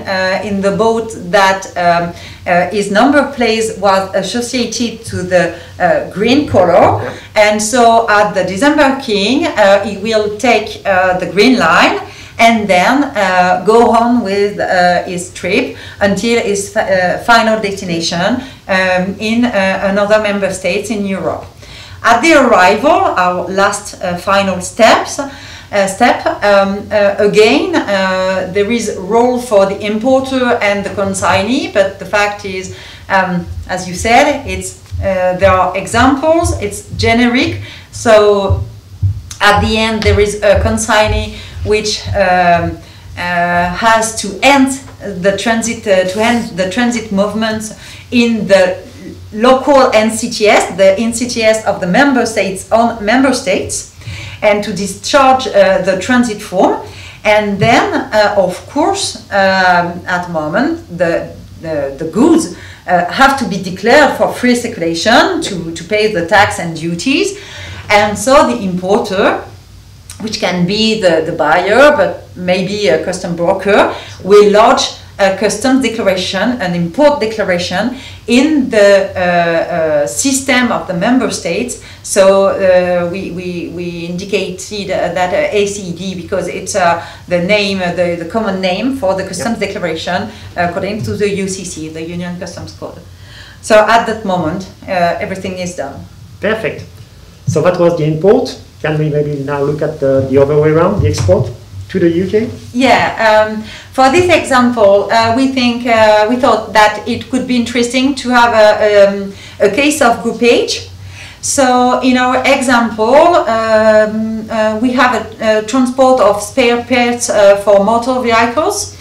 in the boat that his number plate was associated to the green color. And so at the disembarking, he will take the green line and then go on with his trip until his final destination in another member state in Europe. At the arrival, our last final step, again, there is a role for the importer and the consignee, but the fact is, as you said, there are examples, it's generic, so at the end there is a consignee which has to end the transit movements in the local NCTS, the NCTS of the member states on member states, and to discharge the transit form. And then, of course, at the moment, the goods have to be declared for free circulation to pay the tax and duties. And so the importer, which can be the buyer, but maybe a custom broker, will lodge a customs declaration, an import declaration in the system of the member states. So we indicated that ACD because it's the name, the common name for the customs declaration according to the UCC, the Union Customs Code. So at that moment, everything is done. Perfect. So that was the import. Can we maybe now look at the other way around, the export to the UK? Yeah, for this example, we thought that it could be interesting to have a case of Group H. So in our example, we have a transport of spare parts for motor vehicles,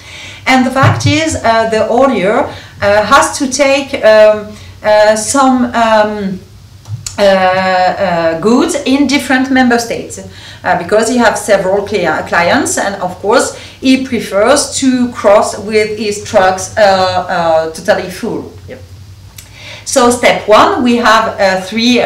and the fact is the haulier has to take some goods in different member states because he has several clients, and of course he prefers to cross with his trucks totally full. Yep. So step one, we have 3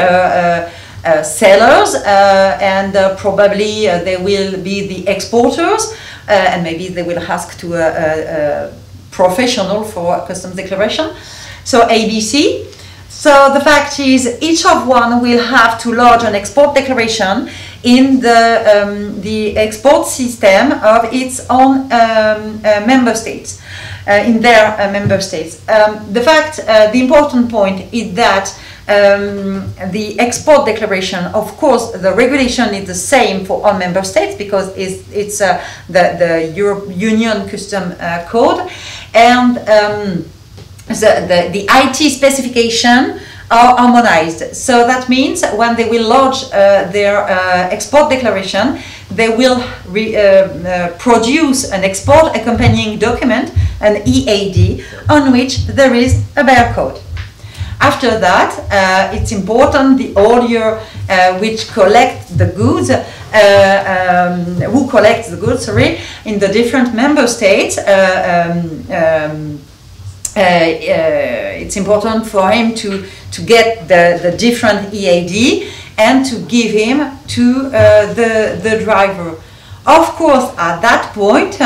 sellers, and probably they will be the exporters, and maybe they will ask to a professional for customs declaration. So ABC. So the fact is, each of one will have to lodge an export declaration in the export system of its own member states, in their member states. The important point is that the export declaration, of course, the regulation is the same for all member states because it's the European Union Custom Code, and the IT specification are harmonized. So that means when they will lodge their export declaration, they will produce an export accompanying document, an EAD, on which there is a barcode. After that, it's important the auditor which collects the goods, who collects the goods, in the different member states. It's important for him to get the different EAD and to give him to the driver. Of course, at that point,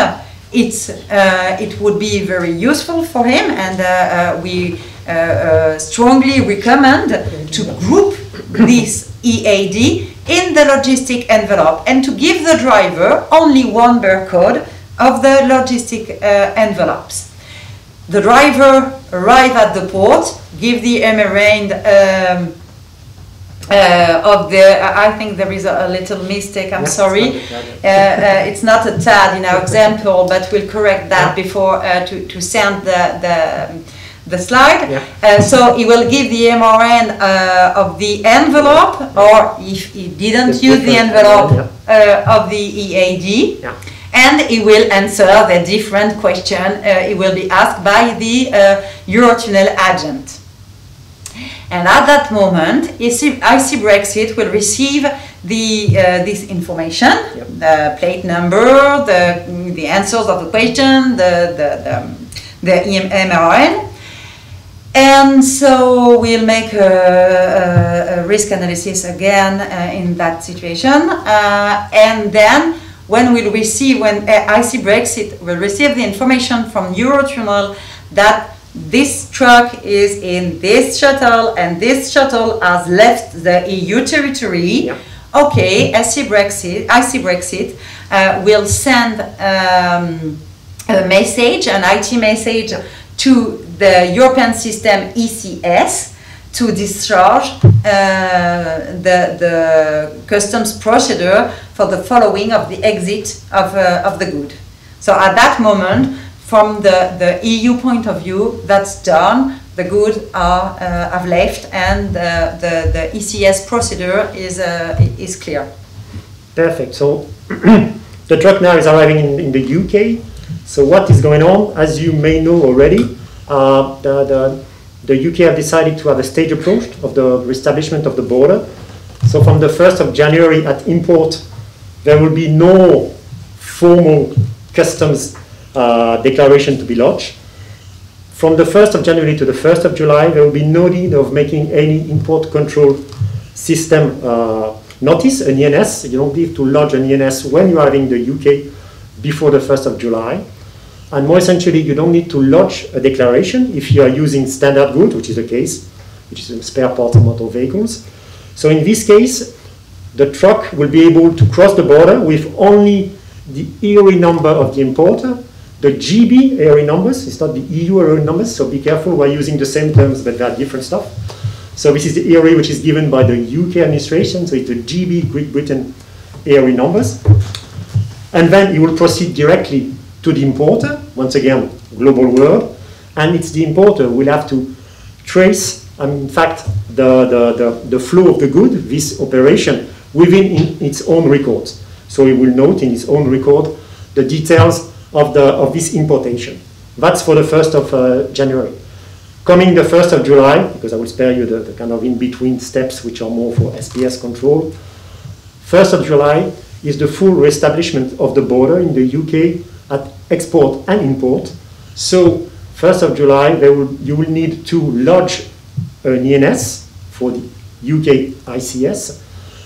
it would be very useful for him, and we strongly recommend to group this EAD in the logistic envelope and to give the driver only one barcode of the logistic envelopes. The driver arrive at the port, give the emerald of the, I think there is a little mistake, I'm sorry. It's not a tad in our example, but we'll correct that before to send the slide. So he will give the MRN of the envelope, or if he didn't use the envelope, of the EAD. And he will answer the different question he will be asked by the Eurotunnel agent. And at that moment, IC Brexit will receive this information, the plate number, the answers of the question, the MRN. And so we'll make a risk analysis again in that situation. And then when IC Brexit will receive the information from Eurotunnel that this truck is in this shuttle and this shuttle has left the EU territory, okay, IC Brexit will send a message, an IT message to the European system ECS to discharge the customs procedure for the following of the exit of the good. So at that moment, from the EU point of view, that's done. The goods have left, and the ECS procedure is clear. Perfect. So the truck now is arriving in the UK. So what is going on? As you may know already, the UK have decided to have a stage approach of the reestablishment of the border. So from the 1st of January at import, there will be no formal customs declaration to be lodged. From the 1st of January to the 1st of July, there will be no need of making any import control system notice, an ENS. You don't need to lodge an ENS when you are in the UK before the 1st of July. And more essentially, you don't need to lodge a declaration if you are using standard goods, which is the case, which is spare parts of motor vehicles. So in this case, the truck will be able to cross the border with only the EOE number of the importer, the GB EOE numbers. It's not the EU EOE numbers, so be careful, we're using the same terms, but they're different stuff. So this is the EOE which is given by the UK administration, so it's the GB Great Britain EOE numbers. And then you will proceed directly to the importer, once again, global world, and it's the importer who will have to trace, in fact, the flow of the good, this operation, within its own records. So he will note in his own record the details of this importation. That's for the 1st of January. Coming the 1st of July, because I will spare you the kind of in-between steps which are more for SPS control, 1st of July is the full re-establishment of the border in the UK at export and import. So 1st of July, you will need to lodge an ENS for the UK ICS,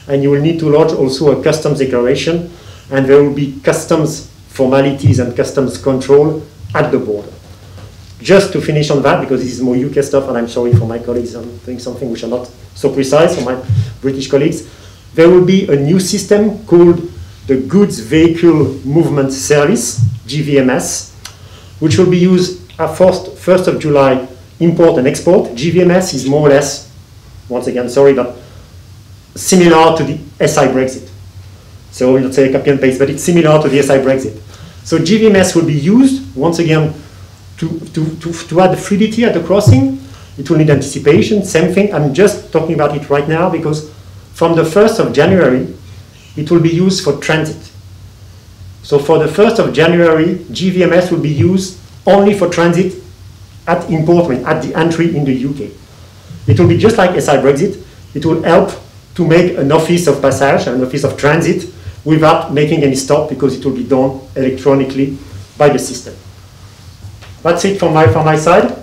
and you will need to lodge also a customs declaration, and there will be customs formalities and customs control at the border. just to finish on that, because this is more UK stuff, and I'm sorry for my colleagues, I'm doing something which are not so precise for my British colleagues. There will be a new system called the Goods Vehicle Movement Service, GVMS, which will be used at 1st of July, import and export. GVMS is more or less, once again, sorry, but similar to the SI Brexit. So we'll say copy and paste, but it's similar to the SI Brexit. So GVMS will be used, once again, to add fluidity at the crossing. It will need anticipation, same thing. I'm just talking about it right now because from the 1st of January, it will be used for transit. So for the 1st of January, GVMS will be used only for transit at import, at the entry in the UK. It will be just like SI Brexit. It will help to make an office of passage, an office of transit, without making any stop because it will be done electronically by the system. That's it from my side.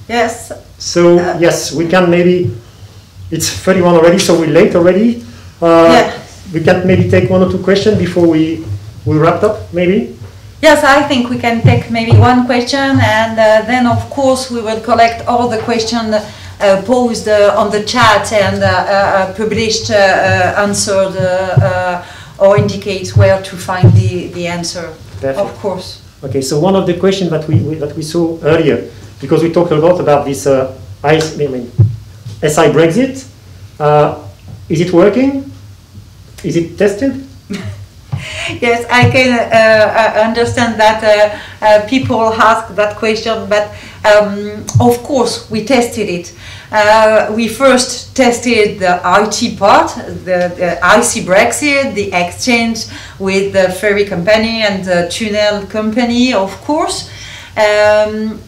Yes. So yes, we can maybe, it's 31 already, so we're late already. We can maybe take 1 or 2 questions before we wrap up, maybe? Yes, I think we can take maybe 1 question, and then of course we will collect all the questions posed on the chat and published, answered, or indicate where to find the answer. Perfect. Of course. Okay, so one of the questions that we saw earlier, because we talked a lot about this SI Brexit, is it working? Is it tested? Yes, I can understand that people ask that question, but of course we tested it. We first tested the IT part, the IC Brexit, the exchange with the ferry company and the tunnel company, of course. And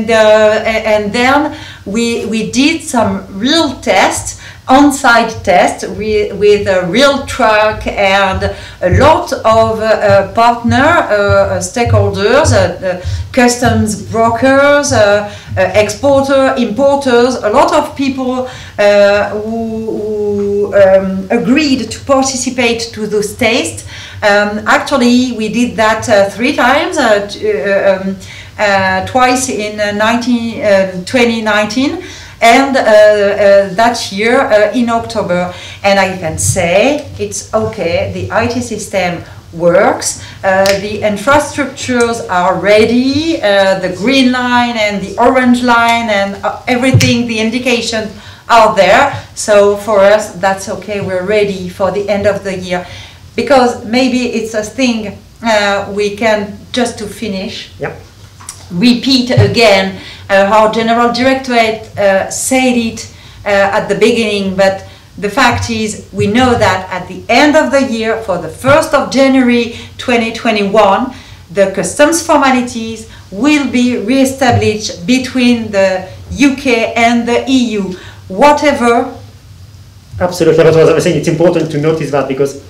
then we did some real tests, on-site tests with a real truck and a lot of partner stakeholders, customs brokers, exporters, importers, a lot of people who agreed to participate to those tests. Actually, we did that 3 times. Twice in 2019 and that year in October, and I can say it's okay, the IT system works, the infrastructures are ready, the green line and the orange line and everything, the indications are there, so for us that's okay, we're ready for the end of the year, because maybe it's a thing we can, just to finish, repeat again how General Directorate said it at the beginning, but the fact is we know that at the end of the year, for the 1st of January 2021, the customs formalities will be re-established between the UK and the EU, whatever. Absolutely, that's what I was saying. It's important to notice that because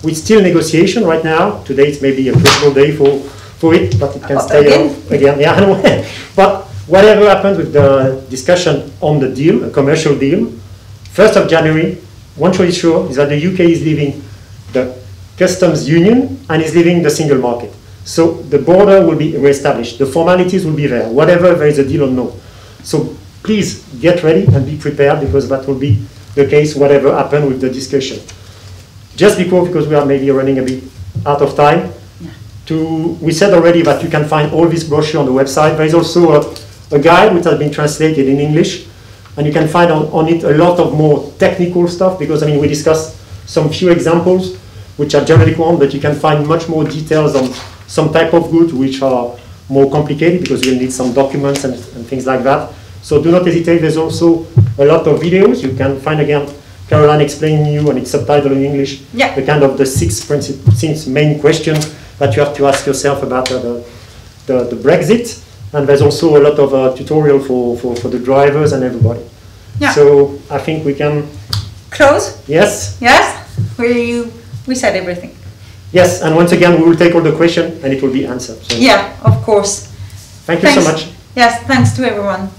we're still negotiation right now. Today it's maybe a critical day for it, but it can stay again. Yeah, I know. But whatever happens with the discussion on the deal, a commercial deal, 1st of January, one thing is sure is that the UK is leaving the customs union and is leaving the single market. So the border will be re-established. The formalities will be there, whatever there is a deal or no. So please get ready and be prepared because that will be the case, whatever happens with the discussion. Just because we are maybe running a bit out of time, we said already that you can find all this brochure on the website. There is also a guide which has been translated in English, and you can find on it a lot of more technical stuff because I mean we discussed some few examples which are generic ones, but you can find much more details on some type of goods which are more complicated because you'll need some documents and things like that. So do not hesitate. There's also a lot of videos. You can find again Caroline explaining you, and it's subtitled in English, the kind of the six main questions that you have to ask yourself about the Brexit. And there's also a lot of tutorial for the drivers and everybody. Yeah. So I think we can close. Yes. Yes. We said everything. Yes, and once again we will take all the questions and it will be answered. So. Yeah, of course. Thanks so much. Yes, thanks to everyone.